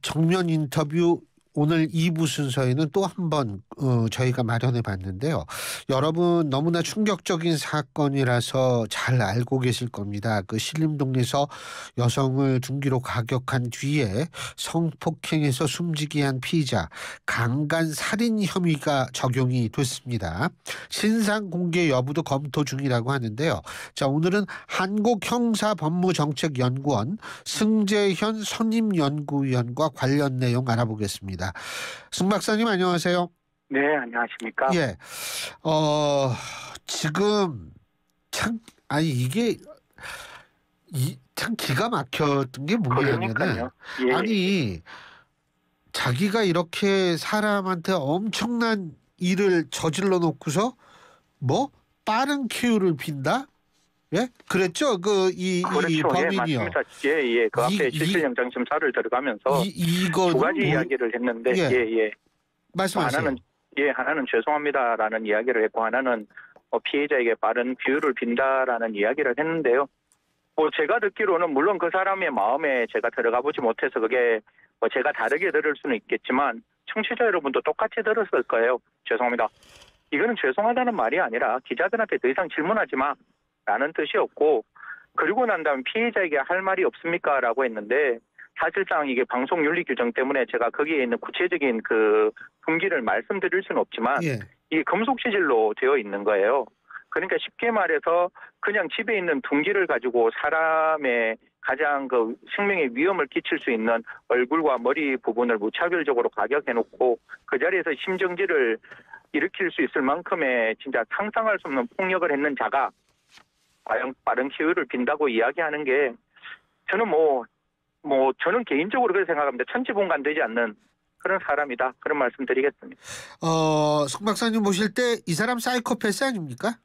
정면 인터뷰 오늘 2부 순서에는 또 한 번 저희가 마련해 봤는데요. 여러분 너무나 충격적인 사건이라서 잘 알고 계실 겁니다. 그 신림동에서 여성을 둔기로 가격한 뒤에 성폭행해서 숨지게 한 피의자 강간 살인 혐의가 적용이 됐습니다. 신상 공개 여부도 검토 중이라고 하는데요. 자, 오늘은 한국형사법무정책연구원 승재현 선임연구위원과 관련 내용 알아보겠습니다. 승 박사님 안녕하세요. 네, 안녕하십니까. 예, 지금 참 이게 참 기가 막혔던 게 뭐냐면은 그러니까요. 예. 아니 자기가 이렇게 사람한테 엄청난 일을 저질러 놓고서 뭐 빠른 큐를 빈다? 예? 그랬죠? 이 그렇죠. 범인이요. 예, 맞습니다. 예. 그 앞에 실질영장 심사를 들어가면서 두 가지 이야기를 했는데, 예. 말씀하세요. 하나는 죄송합니다라는 이야기를 했고, 하나는 피해자에게 빠른 비유를 빈다라는 이야기를 했는데요. 제가 듣기로는 물론 그 사람의 마음에 제가 들어가 보지 못해서 그게 제가 다르게 들을 수는 있겠지만 청취자 여러분도 똑같이 들었을 거예요. 죄송합니다. 이거는 죄송하다는 말이 아니라 기자들한테 더 이상 질문하지 마 라는 뜻이었고, 그리고 난 다음 피해자에게 할 말이 없습니까? 라고 했는데, 사실상 이게 방송윤리 규정 때문에 제가 거기에 있는 구체적인 그 분기를 말씀드릴 수는 없지만, 이게 금속시질로 되어 있는 거예요. 그러니까 쉽게 말해서 그냥 집에 있는 둔기를 가지고 사람의 가장 그 생명에 위험을 끼칠 수 있는 얼굴과 머리 부분을 무차별적으로 가격해놓고 그 자리에서 심정지를 일으킬 수 있을 만큼의 진짜 상상할 수 없는 폭력을 했는 자가 빠른 기회를 빈다고 이야기하는 게 저는 저는 개인적으로 그렇게 생각합니다. 천지봉간되지 않는 그런 사람이다. 그런 말씀 드리겠습니다. 송 박사님 보실 때 이 사람 사이코패스 아닙니까?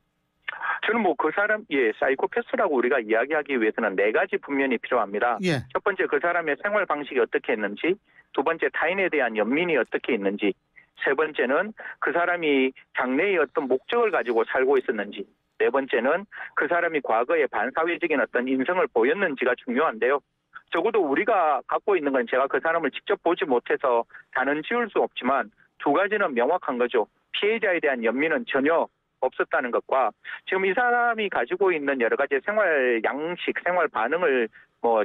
저는 그 사람, 사이코패스라고 우리가 이야기하기 위해서는 네 가지 분면이 필요합니다. 첫 번째, 그 사람의 생활 방식이 어떻게 했는지, 두 번째, 타인에 대한 연민이 어떻게 있는지, 세 번째는 그 사람이 장래의 어떤 목적을 가지고 살고 있었는지, 네 번째는 그 사람이 과거에 반사회적인 어떤 인성을 보였는지가 중요한데요. 적어도 우리가 갖고 있는 건 제가 그 사람을 직접 보지 못해서 단언 지을 수 없지만 두 가지는 명확한 거죠. 피해자에 대한 연민은 전혀 없었다는 것과 지금 이 사람이 가지고 있는 여러 가지 생활 양식, 생활 반응을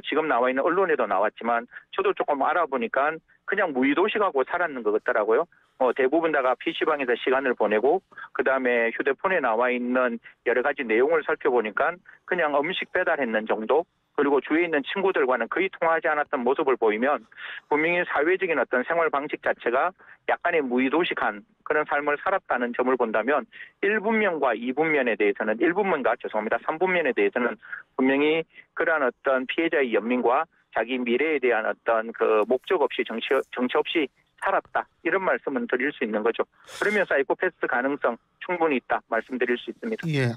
지금 나와 있는 언론에도 나왔지만 저도 조금 알아보니까 그냥 무의도식하고 살았는 것 같더라고요. 대부분 다가 PC방에서 시간을 보내고 그다음에 휴대폰에 나와 있는 여러 가지 내용을 살펴보니까 그냥 음식 배달했는 정도, 그리고 주위에 있는 친구들과는 거의 통화하지 않았던 모습을 보이면 분명히 사회적인 어떤 생활 방식 자체가 약간의 무의도식한 그런 삶을 살았다는 점을 본다면 1분면과 2분면에 대해서는 3분면에 대해서는 분명히 그러한 어떤 피해자의 연민과 자기 미래에 대한 어떤 그 목적 없이 정치 없이 살았다. 이런 말씀은 드릴 수 있는 거죠. 그러면 사이코패스 가능성 충분히 있다. 말씀드릴 수 있습니다. 예,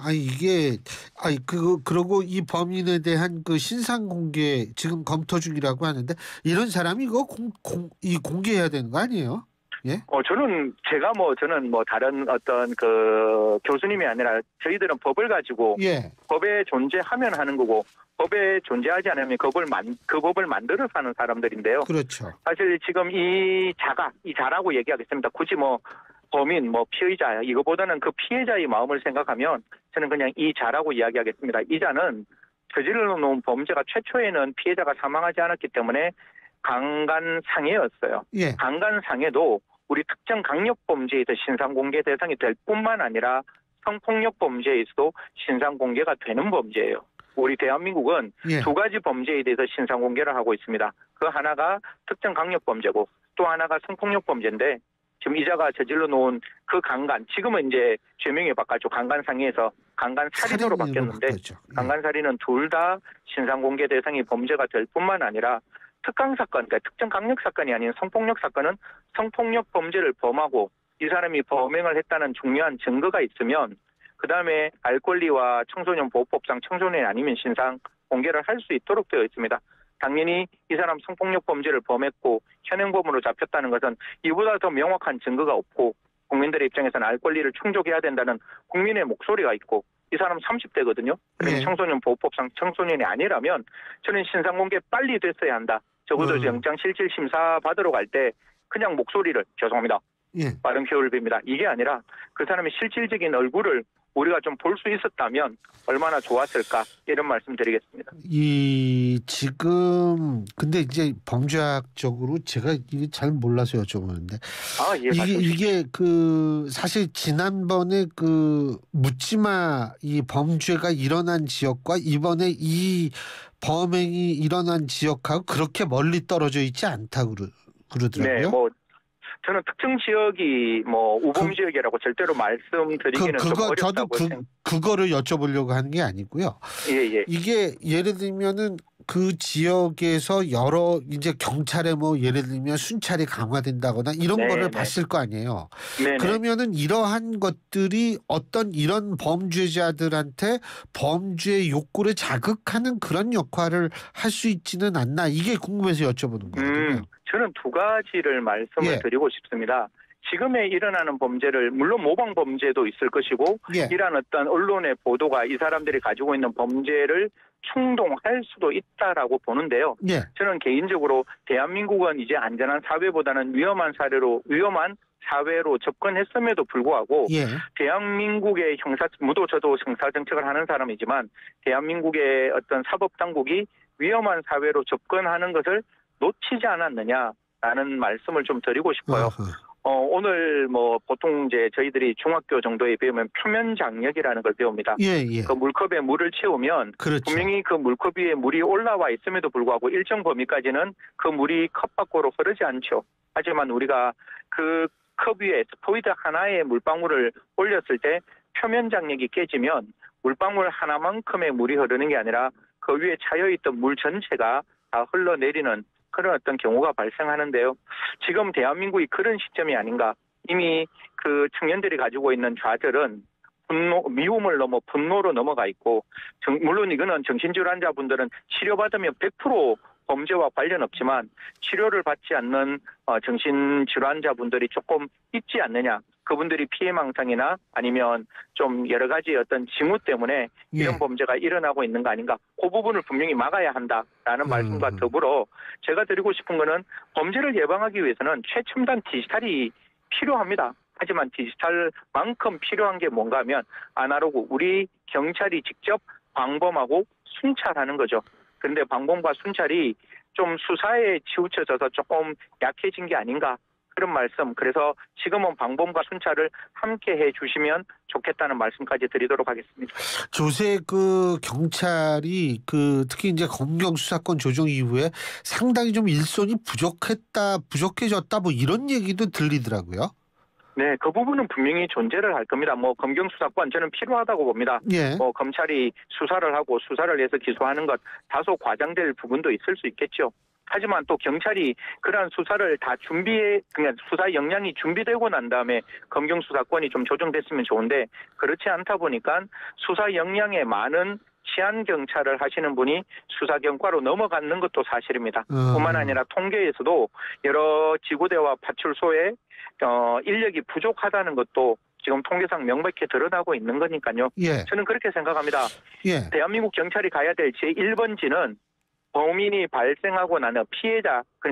그러고 이 범인에 대한 그 신상 공개 지금 검토 중이라고 하는데 이런 사람이 이거 공개해야 되는 거 아니에요? 예? 저는 다른 어떤 그 교수님이 아니라 저희들은 법을 가지고 법에 존재하면 하는 거고 법에 존재하지 않으면 그 법을 만들어서 하는 사람들인데요. 그렇죠. 사실 지금 이 자라고 얘기하겠습니다. 굳이 범인, 피의자 이거보다는 그 피해자의 마음을 생각하면 저는 그냥 이 자라고 이야기하겠습니다. 이 자는 저질러 놓은 범죄가 최초에는 피해자가 사망하지 않았기 때문에 강간상해였어요. 강간상해도 우리 특정 강력범죄에서 신상공개 대상이 될 뿐만 아니라 성폭력 범죄에서도 신상공개가 되는 범죄예요. 우리 대한민국은 두 가지 범죄에 대해서 신상공개를 하고 있습니다. 그 하나가 특정 강력범죄고 또 하나가 성폭력 범죄인데 지금 이자가 저질러 놓은 그 강간, 지금은 이제 죄명이 바뀌었죠. 강간상해에서 강간살인으로 바뀌었는데 강간살인은 둘 다 신상공개 대상이 범죄가 될 뿐만 아니라 특강사건, 그러니까 특정 강력사건이 아닌 성폭력 사건은 성폭력 범죄를 범하고 이 사람이 범행을 했다는 중요한 증거가 있으면 그다음에 알 권리와 청소년 보호법상 청소년이 아니면 신상 공개를 할 수 있도록 되어 있습니다. 당연히 이 사람 성폭력 범죄를 범했고 현행범으로 잡혔다는 것은 이보다 더 명확한 증거가 없고 국민들의 입장에서는 알 권리를 충족해야 된다는 국민의 목소리가 있고 이 사람 30대거든요. 그러면 청소년 보호법상 청소년이 아니라면 저는 신상공개 빨리 됐어야 한다. 적어도 영장실질심사 받으러 갈 때 그냥 목소리를 죄송합니다. 빠른 표현을 빕니다. 이게 아니라 그 사람의 실질적인 얼굴을 우리가 좀 볼 수 있었다면 얼마나 좋았을까 이런 말씀드리겠습니다. 지금 근데 이제 범죄학적으로 제가 이게 잘 몰라서 여쭤보는데 이게 그 사실 지난번에 그 묻지마 이 범죄가 일어난 지역과 이번에 이 범행이 일어난 지역하고 그렇게 멀리 떨어져 있지 않다고 그러더라고요. 네, 뭐 저는 특정 지역이 뭐 우범 지역이라고 절대로 말씀드리기는 좀 어렵다고 저도 그거를 여쭤보려고 하는 게 아니고요. 예. 이게 예를 들면은 그 지역에서 여러 이제 경찰에 뭐 예를 들면 순찰이 강화된다거나 이런 거를 봤을 거 아니에요. 그러면은 이러한 것들이 어떤 이런 범죄자들한테 범죄의 욕구를 자극하는 그런 역할을 할 수 있지는 않나 이게 궁금해서 여쭤보는 거거든요. 저는 두 가지를 말씀을 드리고 싶습니다. 지금에 일어나는 범죄를 물론 모방 범죄도 있을 것이고 이러한 어떤 언론의 보도가 이 사람들이 가지고 있는 범죄를 충동할 수도 있다라고 보는데요. 저는 개인적으로 대한민국은 이제 안전한 사회보다는 위험한 사회로 접근했음에도 불구하고 대한민국의 저도 형사정책을 하는 사람이지만 대한민국의 어떤 사법당국이 위험한 사회로 접근하는 것을 놓치지 않았느냐라는 말씀을 좀 드리고 싶어요. 오늘 뭐 보통 이제 저희들이 중학교 정도에 배우면 표면 장력이라는 걸 배웁니다. 그 물컵에 물을 채우면 분명히 그 물컵 위에 물이 올라와 있음에도 불구하고 일정 범위까지는 그 물이 컵 밖으로 흐르지 않죠. 하지만 우리가 그 컵 위에 스포이드 하나의 물방울을 올렸을 때 표면 장력이 깨지면 물방울 하나만큼의 물이 흐르는 게 아니라 그 위에 차여있던 물 전체가 다 흘러내리는 그런 어떤 경우가 발생하는데요. 지금 대한민국이 그런 시점이 아닌가. 이미 그 청년들이 가지고 있는 좌절은 미움을 넘어 분노로 넘어가 있고 물론 이거는 정신질환자분들은 치료받으면 100% 범죄와 관련 없지만 치료를 받지 않는 정신질환자분들이 조금 있지 않느냐. 그분들이 피해망상이나 아니면 좀 여러 가지 어떤 징후 때문에 이런 범죄가 일어나고 있는 거 아닌가. 그 부분을 분명히 막아야 한다라는 말씀과 더불어 제가 드리고 싶은 거는 범죄를 예방하기 위해서는 최첨단 디지털이 필요합니다. 하지만 디지털만큼 필요한 게 뭔가 하면 아날로그 우리 경찰이 직접 방범하고 순찰하는 거죠. 그런데 방범과 순찰이 좀 수사에 치우쳐져서 조금 약해진 게 아닌가. 그런 말씀. 그래서 지금은 방범과 순찰을 함께 해주시면 좋겠다는 말씀까지 드리도록 하겠습니다. 조세 그 경찰이 그 특히 이제 검경 수사권 조정 이후에 상당히 좀 일손이 부족해졌다 뭐 이런 얘기도 들리더라고요. 네, 그 부분은 분명히 존재를 할 겁니다. 뭐 검경 수사권 저는 필요하다고 봅니다. 뭐 검찰이 수사를 하고 수사를 해서 기소하는 것 다소 과장될 부분도 있을 수 있겠죠. 하지만 또 경찰이 그러한 수사를 다 그냥 수사 역량이 준비되고 난 다음에 검경 수사권이 좀 조정됐으면 좋은데 그렇지 않다 보니까 수사 역량에 많은 치안 경찰을 하시는 분이 수사경과로 넘어가는 것도 사실입니다. 뿐만 아니라 통계에서도 여러 지구대와 파출소에 인력이 부족하다는 것도 지금 통계상 명백히 드러나고 있는 거니까요. 저는 그렇게 생각합니다. 대한민국 경찰이 가야 될 제1번지는 범인이 발생하고 나는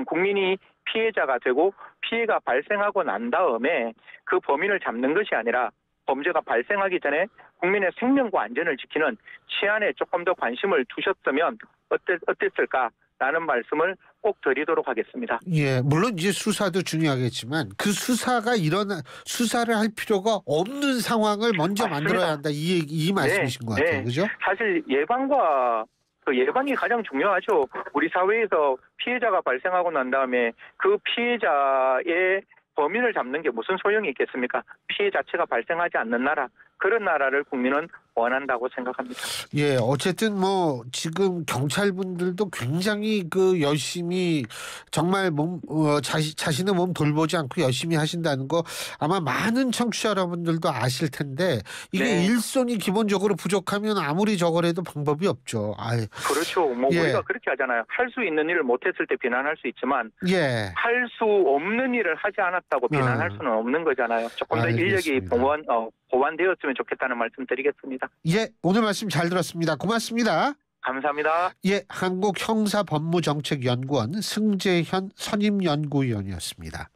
국민이 피해자가 되고 피해가 발생하고 난 다음에 그 범인을 잡는 것이 아니라 범죄가 발생하기 전에 국민의 생명과 안전을 지키는 치안에 조금 더 관심을 두셨으면 어땠을까라는 말씀을 꼭 드리도록 하겠습니다. 물론 이제 수사도 중요하겠지만 그 수사를 할 필요가 없는 상황을 먼저 맞습니다. 만들어야 한다. 이 말씀이신 것 같아요. 그죠? 사실 예방이 가장 중요하죠. 우리 사회에서 피해자가 발생하고 난 다음에 그 피해자의 범인을 잡는 게 무슨 소용이 있겠습니까? 피해 자체가 발생하지 않는 나라, 그런 나라를 국민은 원한다고 생각합니다. 어쨌든 뭐 지금 경찰분들도 굉장히 그 열심히 정말 자신의 몸 돌보지 않고 열심히 하신다는 거 아마 많은 청취자 여러분들도 아실 텐데 이게 일손이 기본적으로 부족하면 아무리 저거라도 방법이 없죠. 그렇죠. 뭐 우리가 그렇게 하잖아요. 할 수 있는 일을 못했을 때 비난할 수 있지만 할 수 없는 일을 하지 않았다고 비난할 수는 없는 거잖아요. 조금 더 인력이 보완되었으면 좋겠다는 말씀 드리겠습니다. 오늘 말씀 잘 들었습니다. 고맙습니다. 감사합니다. 예, 한국형사법무정책연구원 승재현 선임연구위원이었습니다.